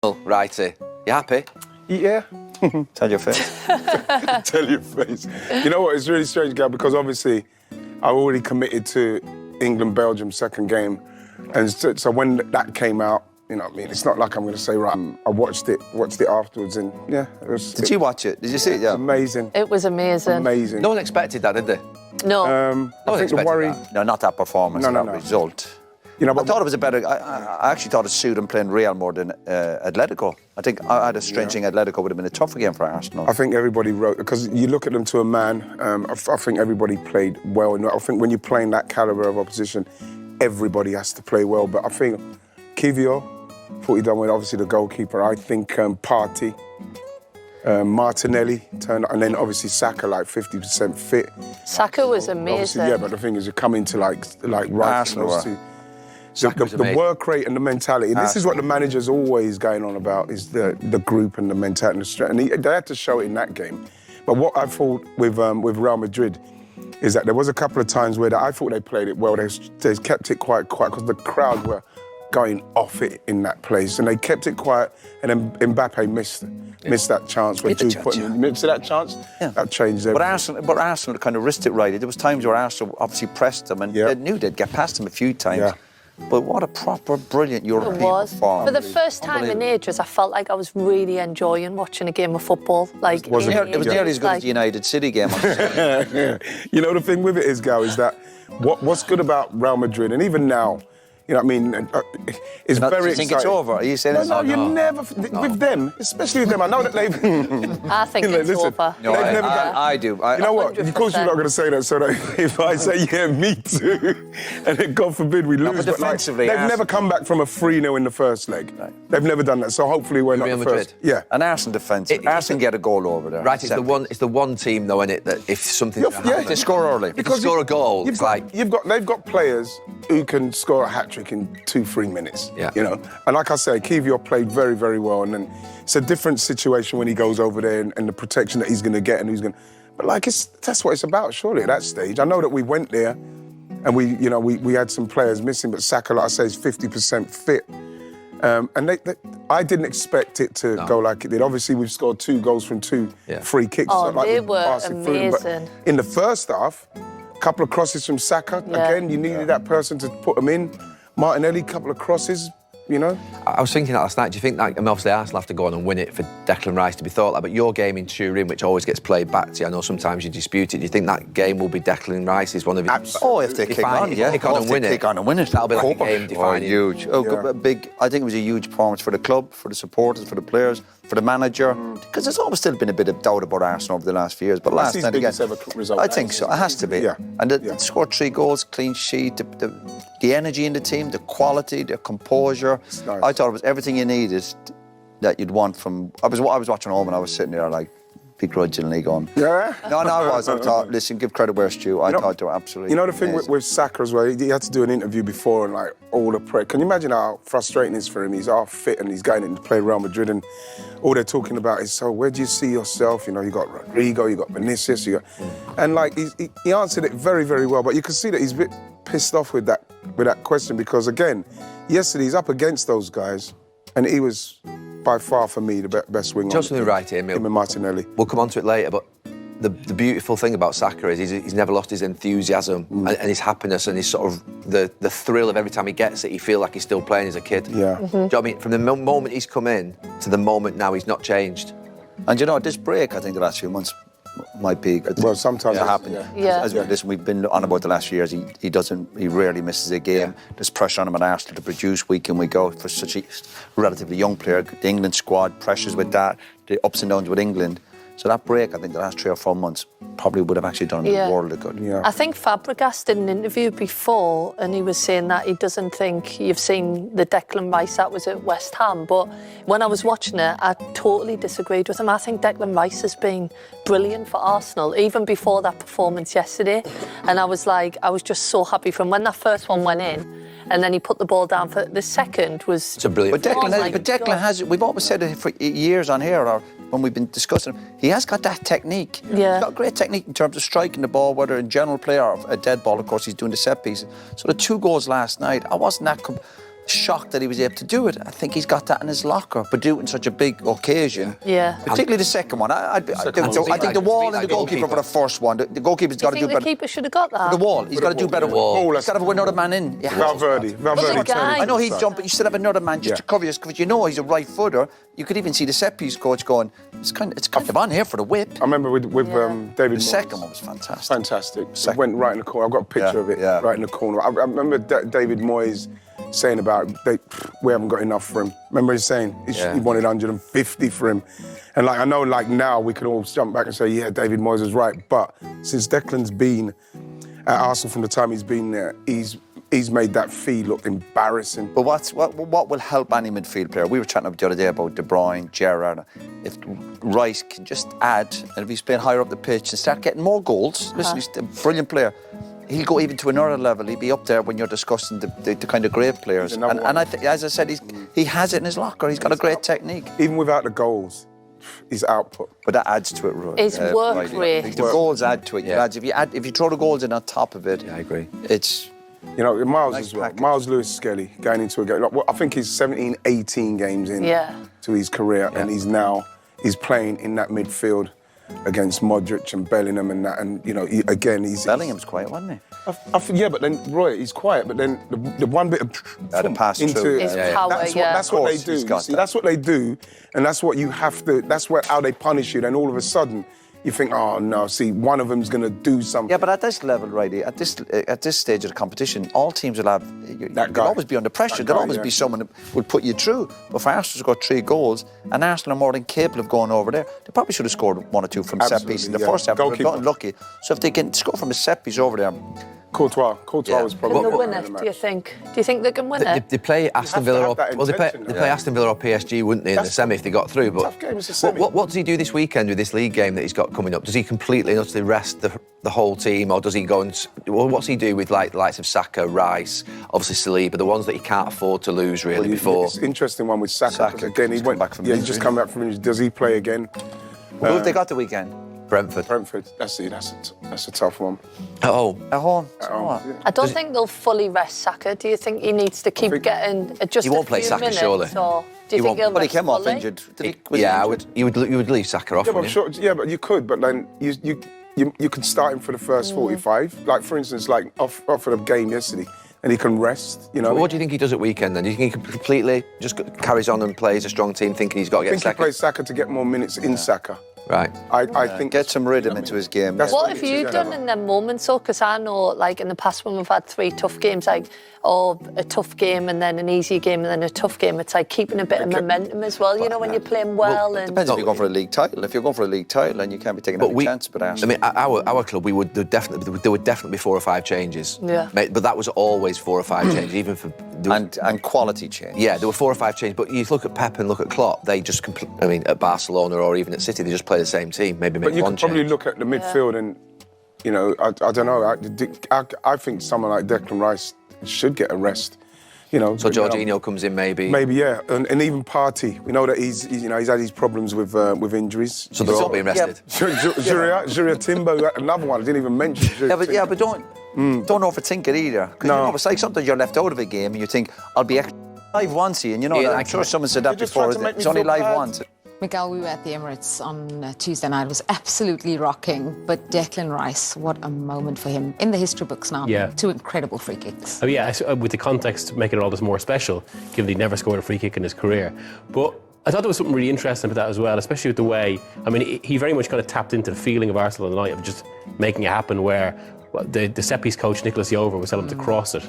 Righty, you happy? Yeah. Tell your face. Tell your face. You know what? It's really strange, Gav, because obviously I already committed to England-Belgium second game. And so when that came out, you know what I mean? It's not like I'm going to say, right, I watched it afterwards, and yeah. Did you watch it? Did you see it? Yeah. Amazing. It was amazing. Amazing. No one expected that, did they? No. No I think the worry... No, not that performance, No. result. You know, I thought it was a better... I actually thought it suited him playing Real more than Atletico. I think I had a strange thing Atletico would have been a tougher game for Arsenal. I think everybody wrote... Because you look at them to a man, I think everybody played well. And I think when you're playing that calibre of opposition, everybody has to play well. But I think Kivio, thought he done well, obviously the goalkeeper. I think Partey, Martinelli turned, and then obviously Saka, like 50% fit. Saka was amazing. Obviously, yeah, but the thing is, you come into like right Arsenal. The work rate and the mentality. And this is what the manager's always going on about, is the group and the mentality and the strength. And they had to show it in that game. But what I thought with Real Madrid is that there was a couple of times where I thought they played it well. They kept it quite quiet because the crowd were going off it in that place, and they kept it quiet. And then Mbappe missed that chance where Jude put him. See that chance? Yeah. That changed everything. But Arsenal kind of risked it right. There was times where Arsenal obviously pressed them, and they knew they'd get past them a few times. Yeah. But what a proper, brilliant European performance. For the first time in ages, I felt like I was really enjoying watching a game of football. Like, it was nearly as good as the United City game. You know, the thing with it is, Gal, is that what's good about Real Madrid, and even now, you know what I mean, it's very exciting. You think it's over? Are you saying it's over? No, you never, with them, especially with them, I know that they've... I think it's over. No, I do. You know what? 100%. Of course you're not going to say that, so that if I say, yeah, me too, and then God forbid we lose, but defensively, they've never come back from a 3-0 in the first leg. Right. They've never done that, so hopefully we're not Real the Madrid. first. Yeah. And Arsenal defensive. Arsenal get a goal over there. Right, it's the one team, though, isn't it, that if something happens... They score early. If you score a goal, it's like... They've got players who can score a hat-trick in 2-3 minutes, you know. And like I say, Kivio played very, very well, and then it's a different situation when he goes over there and the protection that he's going to get and who's going to... But like, that's what it's about, surely, at that stage. I know that we went there and we had some players missing, but Saka, like I say, is 50% fit. And I didn't expect it to go like it did. Obviously, we've scored 2 goals from 2 free kicks. Oh, like they were amazing. But in the first half, a couple of crosses from Saka. Again, you needed that person to put them in. Martinelli, couple of crosses, you know. I was thinking that last night. Do you think that, I mean, obviously Arsenal have to go on and win it for Declan Rice to be thought like, but your game in Turin, which always gets played back to you, I know sometimes you dispute it, do you think that game will be Declan Rice's one of his... Oh, if they kick on, yeah. Kick on and win it. Kick on and win it. That'll be like a game defining. Huge. Big. I think it was a huge performance for the club, for the supporters, for the players, for the manager. Because there's always still been a bit of doubt about Arsenal over the last few years. But last night again, I think so. It has to be. Yeah. And they scored 3 goals, clean sheet, the energy in the team, the quality, the composure. Nice. I thought it was everything you needed that you'd want from... I was watching home and I was sitting there like begrudgingly going... Yeah? No, I was. I thought, listen, give credit where it's due. I thought they were absolutely... You know the thing with Saka as well, he had to do an interview before and like all the press. Can you imagine how frustrating it is for him? He's half fit and he's going in to play Real Madrid and all they're talking about is, so where do you see yourself? You know, you got Rodrigo, you got Vinicius, and like he answered it very, very well, but you can see that he's a bit pissed off with that question because again, yesterday he's up against those guys and he was by far for me the best winger. Just something right here, Mill. Him and Martinelli. We'll come on to it later, but the beautiful thing about Saka is he's never lost his enthusiasm and his happiness and his sort of the thrill of every time he gets it, you feel like he's still playing as a kid. Yeah. Do you know what I mean? From the moment he's come in to the moment now, he's not changed. And you know, this break, I think the last few months might be... Well, sometimes it happens. Listen, we've been on about the last few years. He rarely misses a game. There's pressure on him at Arsenal to produce week in, week out for such a relatively young player. The England squad, pressures with that, the ups and downs with England. So that break, I think the last 3 or 4 months probably would have actually done him a world of good. Yeah. I think Fabregas did an interview before and he was saying that he doesn't think you've seen the Declan Rice that was at West Ham, but when I was watching it, I totally disagreed with him. I think Declan Rice has been brilliant for Arsenal, even before that performance yesterday. And I was just so happy from when that first one went in. And then he put the ball down for the second was... It's a brilliant... But Declan has... We've always said it for years on here, or when we've been discussing him, he has got that technique. Yeah. He's got great technique in terms of striking the ball, whether in general play or a dead ball. Of course, he's doing the set pieces. So the 2 goals last night, I wasn't that shocked that he was able to do it. I think he's got that in his locker, but do it in such a big occasion. Yeah. Particularly the second one. I think the wall and the goalkeeper for the first one. The goalkeeper's got to do better. The keeper should have got that. The wall. He's got to do better. He's got to have another man in. Valverde. I know he's jumping. You still have another man just to cover you, because you know he's a right footer. You could even see the set piece coach going, it's kind of on here for the whip. I remember with David Moyes. The second one was fantastic. Fantastic. It went right in the corner. I've got a picture of it right in the corner. I remember David Moyes saying about we haven't got enough for him. Remember he's saying he wanted 150 for him. And I know now we can all jump back and say, yeah, David Moyes was right. But since Declan's been at Arsenal from the time he's been there, he's made that fee look embarrassing. But what will help any midfield player? We were chatting the other day about De Bruyne, Gerrard. If Wright can just add, and if he's playing higher up the pitch and start getting more goals, listen, he's a brilliant player. He'll go even to another level. He'll be up there when you're discussing the kind of great players. And I think, as I said, he has it in his locker. He's got a great technique. Even without the goals, his output. But that adds to it, right? His work rate. The goals add to it. Yeah. If you throw the goals in on top of it, I agree. It's... You know, Miles nice as well. package. Miles Lewis-Skelly going into a game. I think he's 17, 18 games in to his career, and he's playing in that midfield against Modric and Bellingham and that. And you know, he's Bellingham's quiet, wasn't he? yeah, but then Roy, he's quiet. But then the one bit of the pass into through. His power, that's what they do. See, that's what they do, and that's what you have to. That's how they punish you. Then all of a sudden, you think, oh no, see, one of them's going to do something. Yeah, but at this level, Righty, at this stage of the competition, all teams will have. They'll always be under pressure. There'll always be someone that will put you through. But for Arsenal to got 3 goals, and Arsenal are more than capable of going over there, they probably should have scored 1 or 2 from set piece in the first half. They've gotten lucky. So if they can score from a set piece over there. Courtois was probably. Can they win it? Do you think? Do you think they can win it? They play Aston Villa or they play Aston Villa or PSG, wouldn't they, in the semi if they got through? But tough game, it's a semi. what does he do this weekend with this league game that he's got coming up? Does he completely and utterly rest the whole team, or does he go and what's he do with like the likes of Saka, Rice, obviously Saliba, the ones that he can't afford to lose really before? It's an interesting one with Saka. Again, he went back from injury. He's just come back from injury. Does he play again? Who have they got the weekend? Brentford. That's a tough one. At home. I don't think they'll fully rest Saka. Do you think he needs to keep getting just he won't a play few Saka, minutes, surely. or do you think he'll But he rest came off fully? injured. You would leave Saka off. Yeah, but I'm wouldn't sure. Yeah, but you could. But then you could start him for the first 45. Like for instance, like off for the game yesterday, and he can rest. You know. What do you think he does at weekend then? Do you think he completely just carries on and plays a strong team, thinking he's got to get I think Saka? he plays Saka to get more minutes in Saka. Right. I think Get some rhythm into his game. What have you done in them moments, though? Because I know, like, in the past when we've had 3 tough games, like, a tough game and then an easy game and then a tough game, it's like keeping a bit of momentum as well, you know, when you're playing well. And Depends if you're going for a league title. If you're going for a league title, then you can't be taking any chance. But I mean, our club, there would definitely be 4 or 5 changes. Yeah. But that was always 4 or 5 changes, even for... And quality change. Yeah, there were 4 or 5 changes, but you look at Pep and look at Klopp, they just, at Barcelona or even at City, they just play the same team, maybe make one change. But you could probably look at the midfield and, you know, I don't know, I think someone like Declan Rice should get a rest, you know. So Jorginho comes in maybe? Maybe, yeah, and even Partey. We know that he's had his problems with injuries. So they're all being rested? Jurriel Timber, another one, I didn't even mention. But don't overthink it either. Because you know, it's like sometimes you're left out of a game and you think, I'll be live once here. And you know, I'm sure someone said that before. It's only live once. Mikel, we were at the Emirates on Tuesday night. It was absolutely rocking. But Declan Rice, what a moment for him. In the history books now. Yeah. 2 incredible free kicks. Oh, yeah, with the context making it all this more special, given he'd never scored a free kick in his career. But I thought there was something really interesting about that as well, especially with the way, I mean, he very much kind of tapped into the feeling of Arsenal on the night of just making it happen, where the set-piece coach, Nicolas Jover, was telling him to cross it.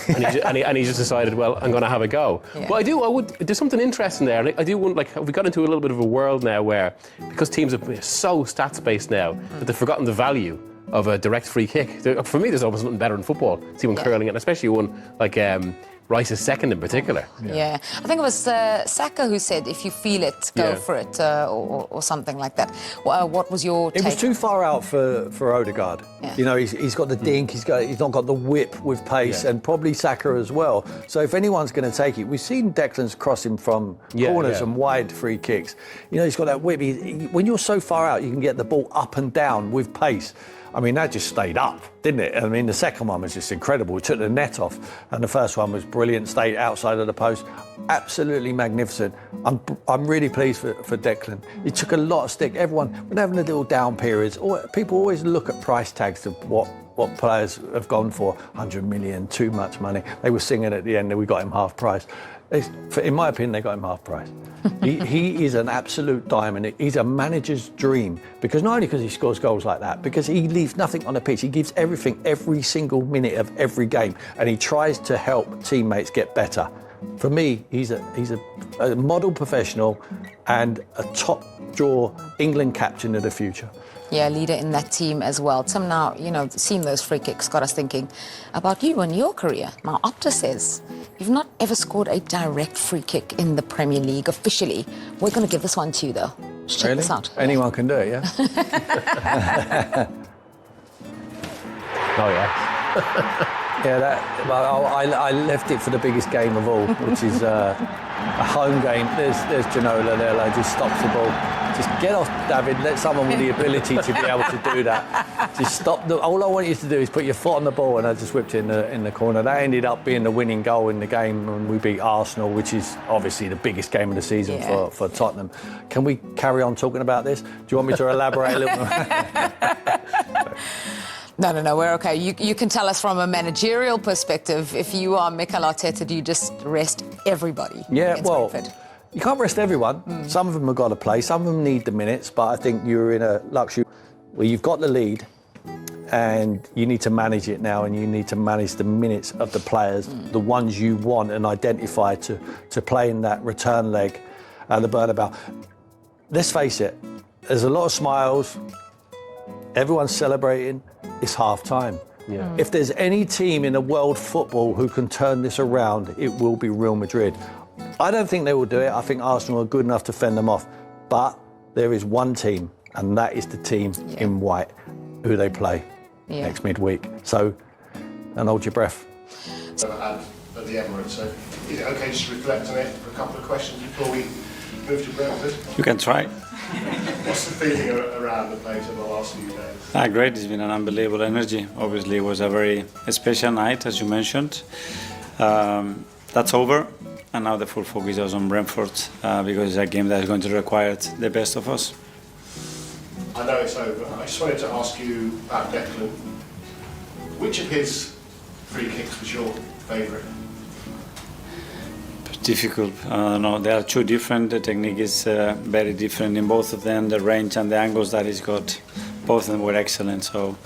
And he just decided, well, I'm going to have a go. Yeah. But there's something interesting there. I do want, we got into a little bit of a world now where, because teams are so stats-based now, that they've forgotten the value of a direct free kick. For me, there's almost nothing better in football. See one curling it, and especially one like Rice's second in particular. Yeah. I think it was Saka who said, if you feel it, go for it, or something like that. What was your take? It was too far out for Odegaard. Yeah. You know, he's got the dink, he's not got the whip with pace, and probably Saka as well. So if anyone's going to take it, we've seen Declan's crossing from corners and wide free kicks. You know, he's got that whip. When you're so far out, you can get the ball up and down with pace. I mean, that just stayed up, didn't it? I mean, the second one was just incredible. We took the net off, and the first one was brilliant, stayed outside of the post. Absolutely magnificent. I'm really pleased for Declan. He took a lot of stick. Everyone, when having the little down periods, people always look at price tags of what players have gone for. 100 million, too much money. They were singing at the end that we got him half price. In my opinion, they got him half price. He is an absolute diamond. He's a manager's dream, because not only because he scores goals like that, because he leaves nothing on the pitch. He gives everything every single minute of every game, and he tries to help teammates get better. For me, he's a model professional and a top draw England captain of the future. Yeah, leader in that team as well. Tim, now, seeing those free kicks got us thinking about you and your career. Now, Opta says you've not ever scored a direct free kick in the Premier League officially. We're going to give this one to you, though. Let's check this out. Anyone can do it, yeah? Oh, yeah. Yeah, I left it for the biggest game of all, which is a home game. There's Ginola there, like, just stops the ball. Just get off, David. Let someone with the ability to be able to do that. Just stop. All I want you to do is put your foot on the ball, and I just whipped it in the corner. That ended up being the winning goal in the game when we beat Arsenal, which is obviously the biggest game of the season for Tottenham. Can we carry on talking about this? Do you want me to elaborate a little more? No, we're okay. You can tell us from a managerial perspective, if you are Mikel Arteta, do you just rest everybody? Yeah, well, Brentford? You can't rest everyone. Some of them have got to play, some of them need the minutes, but I think you're in a luxury where you've got the lead and you need to manage it now, and you need to manage the minutes of the players, the ones you want and identify to play in that return leg and the Bernabeu. Let's face it, there's a lot of smiles, everyone's celebrating. It's half time. Yeah. If there's any team in the world football who can turn this around, it will be Real Madrid. I don't think they will do it. I think Arsenal are good enough to fend them off. But there is one team, and that is the team in white, who they play next midweek. So, and hold your breath. At the Emirates, so is it okay just to reflect on it for a couple of questions before we move to Brentford? You can try. What's the feeling around the place over the last few days? Great, it's been an unbelievable energy. Obviously, it was a very special night, as you mentioned. That's over, and now the full focus is on Brentford, because it's a game that is going to require the best of us. I know it's over. I just wanted to ask you about Declan. Which of his free kicks was your favourite? Difficult. No, they are two different. The technique is very different in both of them. The range and the angles that he's got, both of them were excellent. So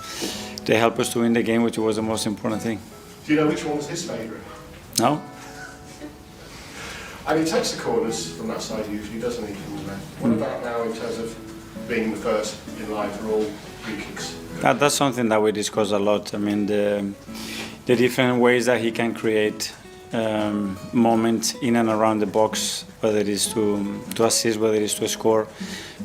they helped us to win the game, which was the most important thing. Do you know which one was his favourite? No. And he takes the corners from that side usually, doesn't he? What about now in terms of being the first in line for all free kicks? That's something that we discuss a lot. I mean, the different ways that he can create moment in and around the box, whether it is to assist, whether it is to score,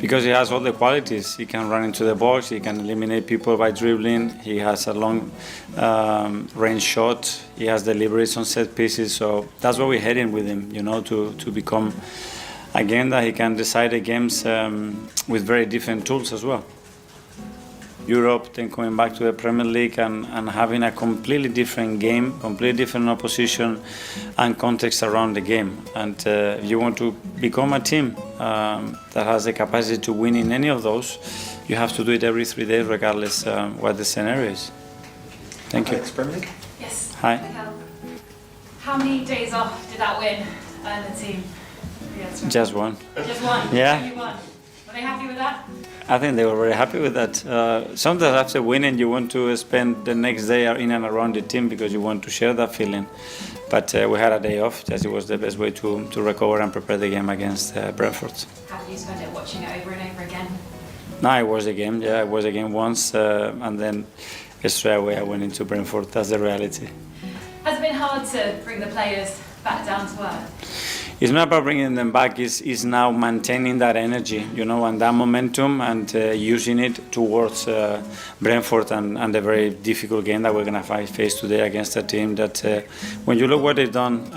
because he has all the qualities. He can run into the box, he can eliminate people by dribbling, he has a long range shot, he has deliveries on set pieces, so that's what we're heading with him, to become a game that he can decide the games with very different tools as well. Europe, then coming back to the Premier League and having a completely different game, completely different opposition and context around the game. And if you want to become a team that has the capacity to win in any of those, you have to do it every 3 days, regardless what the scenario is. Thank you. Premier League? Yes. Hi. Mikel. How many days off did that win earn the team? Just one. Just one? Yeah. Only one. Were they happy with that? I think they were very happy with that. Sometimes after winning, you want to spend the next day in and around the team because you want to share that feeling. But we had a day off, as it was the best way to recover and prepare the game against Brentford. How did you spend it, watching it over and over again? No, it was a game. Yeah, it was a game once, and then straight away I went into Brentford. That's the reality. Has it been hard to bring the players back down to earth? it's not about bringing them back. It's now maintaining that energy, you know, and that momentum, and using it towards Brentford and the very difficult game that we're going to face today against a team that, when you look what they've done,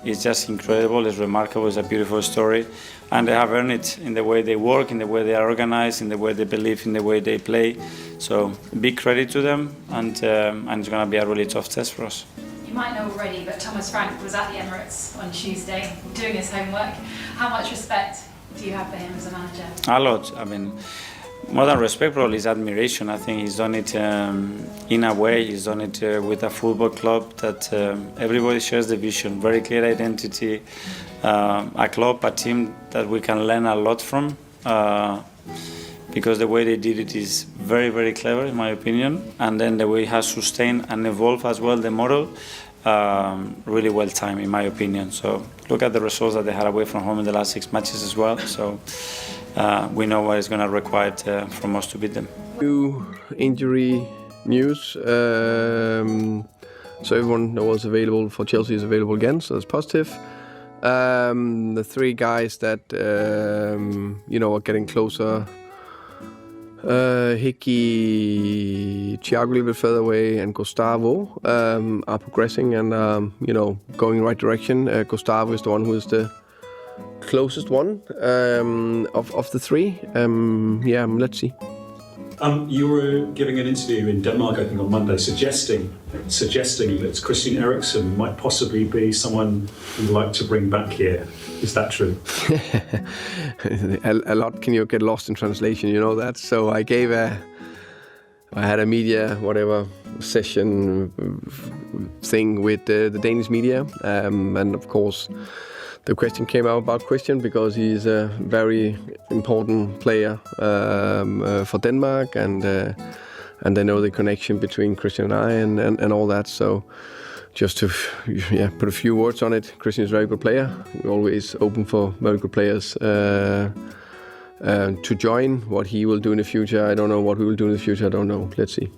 it's just incredible. It's remarkable. It's a beautiful story, and they have earned it in the way they work, in the way they are organized, in the way they believe, in the way they play. So big credit to them, and it's going to be a really tough test for us. You might know already, but Thomas Frank was at the Emirates on Tuesday doing his homework. How much respect do you have for him as a manager? A lot. I mean, more than respect, probably is admiration. I think he's done it in a way. He's done it with a football club that everybody shares the vision, very clear identity, a club, a team that we can learn a lot from. Because the way they did it is very, very clever, in my opinion. And then the way he has sustained and evolved as well the model, really well timed, in my opinion. So look at the results that they had away from home in the last 6 matches as well. So we know what it's going to require from us to beat them. New injury news. So everyone that was available for Chelsea is available again, so that's positive. The 3 guys that are getting closer. Hickey, Thiago a little bit further away, and Gustavo are progressing and going in the right direction. Gustavo is the one who is the closest one of the 3. Let's see. You were giving an interview in Denmark, I think, on Monday, suggesting that Christian Eriksen might possibly be someone you'd like to bring back here. Is that true? A lot can you get lost in translation, you know that. So I had a media session thing with the Danish media, and of course the question came out about Christian because he's a very important player for Denmark, and they know the connection between Christian and I and all that. So just to put a few words on it, Christian is a very good player. We're always open for very good players to join. What he will do in the future, I don't know. What we will do in the future, I don't know. Let's see.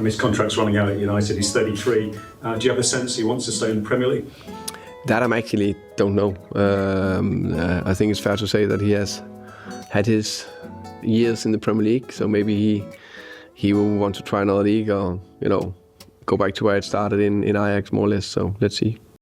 His contract's running out at United. He's 33. Do you have a sense he wants to stay in the Premier League? That I actually don't know. I think it's fair to say that he has had his years in the Premier League, so maybe he will want to try another league, or go back to where it started in Ajax, more or less. So let's see.